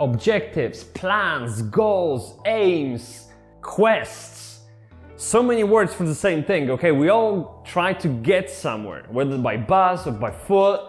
objectives, plans, goals, aims, quests. So many words for the same thing, okay? We all try to get somewhere, whether by bus or by foot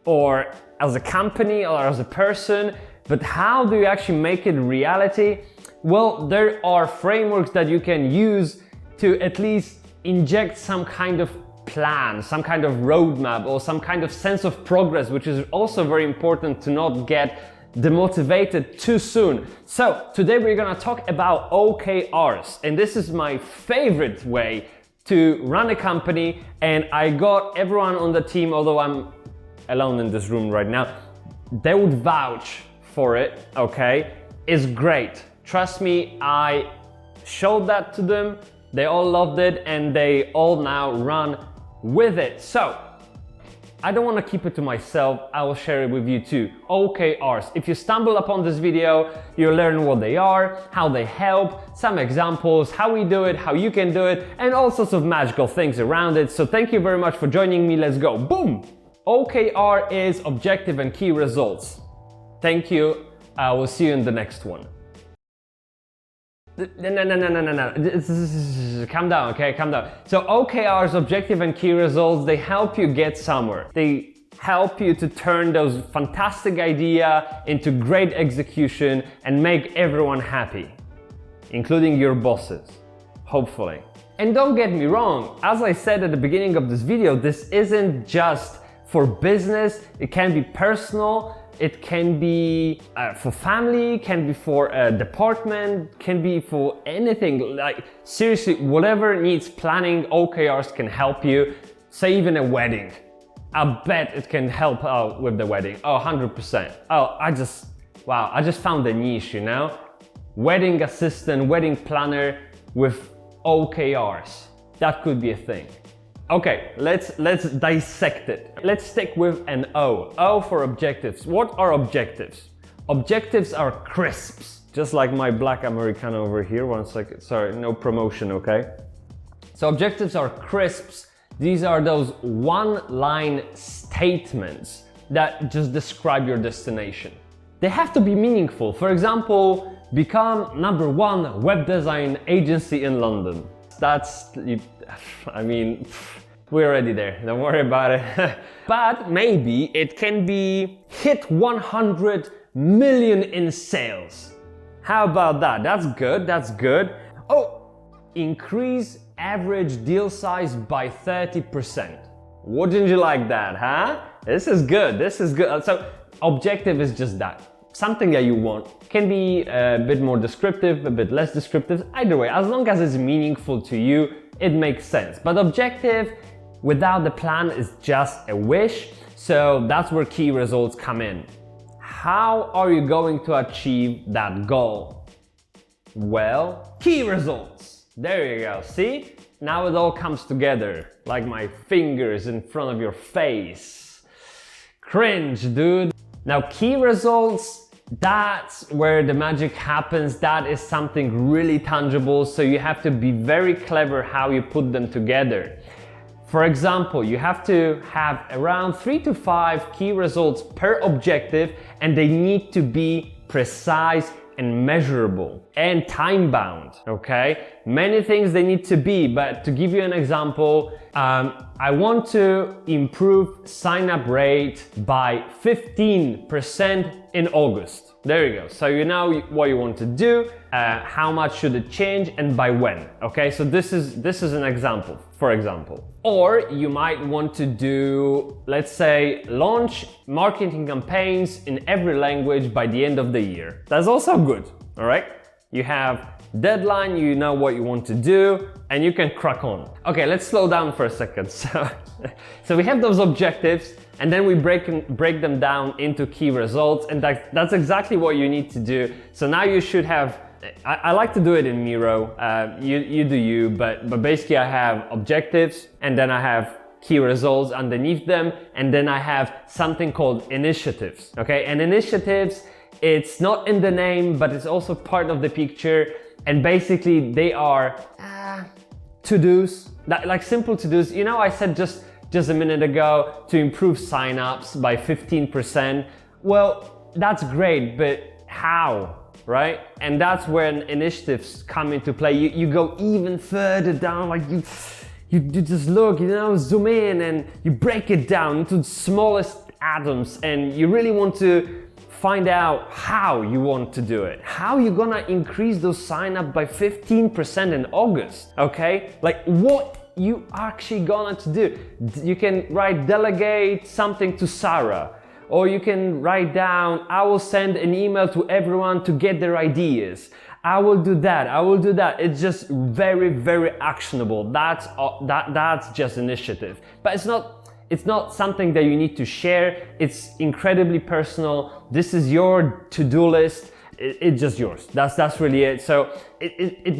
or as a company or as a person, but how do you actually make it reality? Well, there are frameworks that you can use to at least inject some kind of plan, some kind of roadmap or some kind of sense of progress, which is also very important to not get demotivated too soon. So today we're gonna talk about OKRs, and this is my favorite way to run a company, and I got everyone on the team, although I'm alone in this room right now, they would vouch for it, okay? It's great. Trust me, I showed that to them, they all loved it, and they all now run with it. So I don't want to keep it to myself, I will share it with you too. OKRs. If you stumble upon this video, you'll learn what they are, how they help, some examples, how we do it, how you can do it, and all sorts of magical things around it. So thank you very much for joining me. Let's go. Boom! OKR is objective and key results. Thank you. I will see you in the next one. No. Calm down, okay? Calm down. So OKRs, objective and key results, they help you get somewhere. They help you to turn those fantastic idea into great execution and make everyone happy, including your bosses, hopefully. And don't get me wrong, as I said at the beginning of this video, this isn't just for business, it can be personal. It can be for family, can be for a department, can be for anything. Like seriously, whatever needs planning, OKRs can help you. Say even a wedding. I bet it can help out with the wedding. Oh, 100%. Oh, I just found a niche, you know? Wedding assistant, wedding planner with OKRs. That could be a thing. Okay, let's dissect it. Let's stick with an O. O for objectives. What are objectives? Objectives are crisps. Just like my black Americano over here. 1 second. Sorry, no promotion, okay? So objectives are crisps. These are those one-line statements that just describe your destination. They have to be meaningful. For example, become #1 web design agency in London. I mean, we're already there, don't worry about it. But maybe it can be hit 100 million in sales. How about that? That's good, that's good. Oh, increase average deal size by 30%. Wouldn't you like that, huh? This is good, this is good. So objective is just that. Something that you want. Can be a bit more descriptive, a bit less descriptive, either way, as long as it's meaningful to you, it makes sense. But objective without the plan is just a wish, so that's where key results come in. How are you going to achieve that goal? Well, key results. There you go, see? Now it all comes together, like my fingers in front of your face. Cringe, dude. Now key results, that's where the magic happens. That is something really tangible, so you have to be very clever how you put them together. For example, you have to have around 3 to 5 key results per objective, and they need to be precise and measurable and time bound, okay? Many things they need to be, but to give you an example, I want to improve sign-up rate by 15% in August. There you go. So you know what you want to do, how much should it change, and by when. Okay, so this is an example, for example. Or you might want to do, let's say, launch marketing campaigns in every language by the end of the year. That's also good. All right, you have deadline, you know what you want to do, and you can crack on. Okay, let's slow down for a second. So we have those objectives, and then we break them down into key results, and that's exactly what you need to do. So now you should have, I like to do it in Miro, you do you, but basically I have objectives, and then I have key results underneath them, and then I have something called initiatives, okay? And initiatives, it's not in the name, but it's also part of the picture. And basically they are to-dos, like simple to-dos. You know, I said just a minute ago to improve sign-ups by 15%. Well, that's great, but how, right? And that's when initiatives come into play. You go even further down, like you just look, zoom in and you break it down into the smallest atoms, and you really want to find out how you want to do it. How you're gonna increase those sign-up by 15% in August, okay? Like what you actually gonna to do. You can write delegate something to Sarah, or you can write down, I will send an email to everyone to get their ideas. I will do that, I will do that. It's just very, very actionable. That's just initiative. But it's not something that you need to share. It's incredibly personal. This is your to-do list. It's just yours. That's really it. So it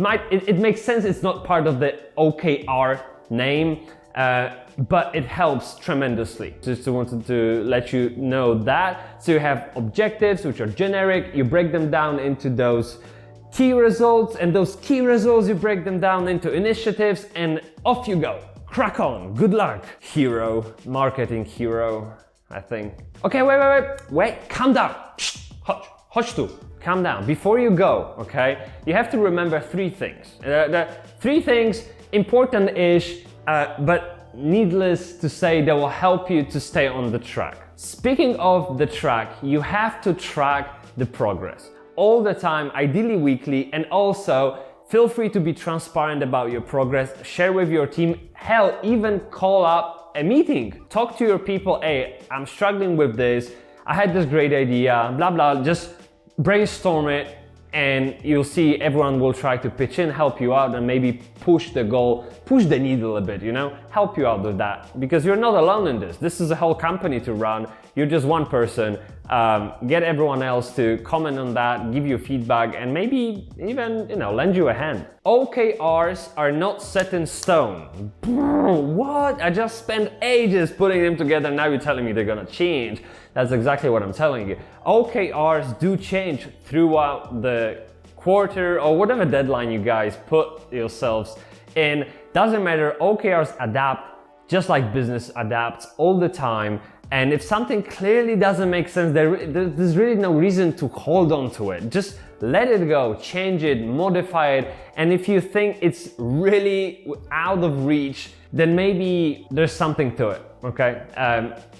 makes sense. It's not part of the OKR name, but it helps tremendously. Just wanted to let you know that. So you have objectives, which are generic. You break them down into those key results, and those key results, you break them down into initiatives, and off you go. Crack on, good luck, hero, marketing hero, I think. Okay, wait, calm down. Hush, calm down. Before you go, okay, you have to remember three things. The three things, important-ish, but needless to say, they will help you to stay on the track. Speaking of the track, you have to track the progress all the time, ideally weekly, and also feel free to be transparent about your progress, share with your team, hell, even call up a meeting. Talk to your people, hey, I'm struggling with this, I had this great idea, blah, blah, just brainstorm it, and you'll see everyone will try to pitch in, help you out, and maybe push the needle a bit, help you out with that, because you're not alone in this. This is a whole company to run. You're just one person. Get everyone else to comment on that, give you feedback, and maybe even, lend you a hand. OKRs are not set in stone. What? I just spent ages putting them together. Now you're telling me they're gonna change. That's exactly what I'm telling you. OKRs do change throughout the quarter or whatever deadline you guys put yourselves in. Doesn't matter. OKRs adapt just like business adapts all the time. And if something clearly doesn't make sense, there's really no reason to hold on to it. Just let it go, change it, modify it. And if you think it's really out of reach, then maybe there's something to it, okay?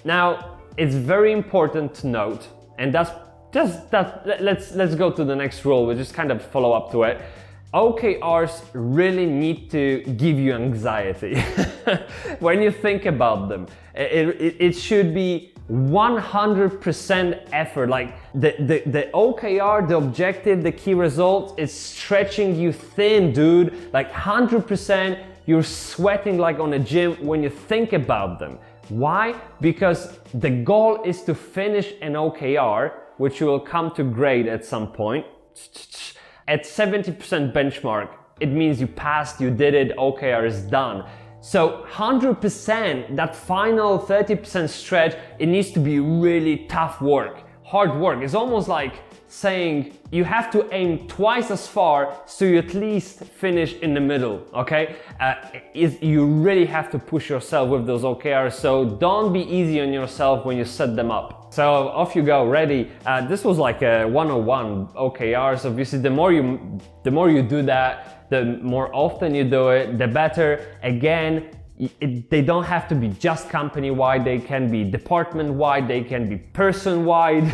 Now, it's very important to note, and let's go to the next rule. We'll just kind of follow up to it. OKRs really need to give you anxiety when you think about them. It should be 100% effort. Like the OKR, the objective, the key results is stretching you thin, dude. Like 100%, you're sweating like on a gym when you think about them. Why? Because the goal is to finish an OKR, which you will come to grade at some point. At 70% benchmark, it means you passed, you did it, OKR is done. So 100%, that final 30% stretch, it needs to be really tough work, hard work. It's almost like saying you have to aim twice as far so you at least finish in the middle, okay? You really have to push yourself with those OKRs, so don't be easy on yourself when you set them up. So off you go, ready. This was like a 101 OKRs. Obviously, the more you do that, the more often you do it, the better. Again, they don't have to be just company-wide, they can be department-wide, they can be person-wide,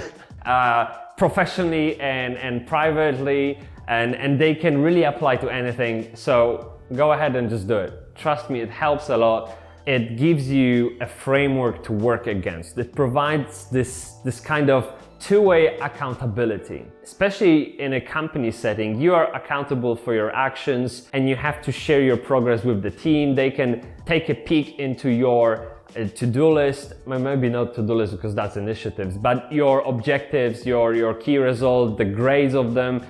professionally and privately, and they can really apply to anything. So go ahead and just do it. Trust me, it helps a lot. It gives you a framework to work against. It provides this kind of two-way accountability. Especially in a company setting, you are accountable for your actions and you have to share your progress with the team. They can take a peek into your to-do list, maybe not to-do list because that's initiatives, but your objectives, your key results, the grades of them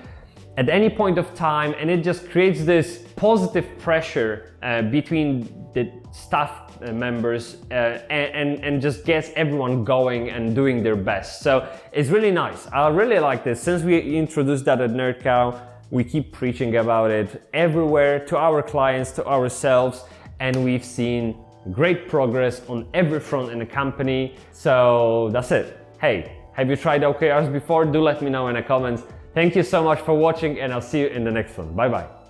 at any point of time, and it just creates this positive pressure between the staff members and just gets everyone going and doing their best. So it's really nice. I really like this. Since we introduced that at NerdCow, we keep preaching about it everywhere, to our clients, to ourselves, and we've seen great progress on every front in the company. So that's it. Hey, Have you tried OKRs before? Do let me know in the comments. Thank you so much for watching, and I'll see you in the next one. Bye bye.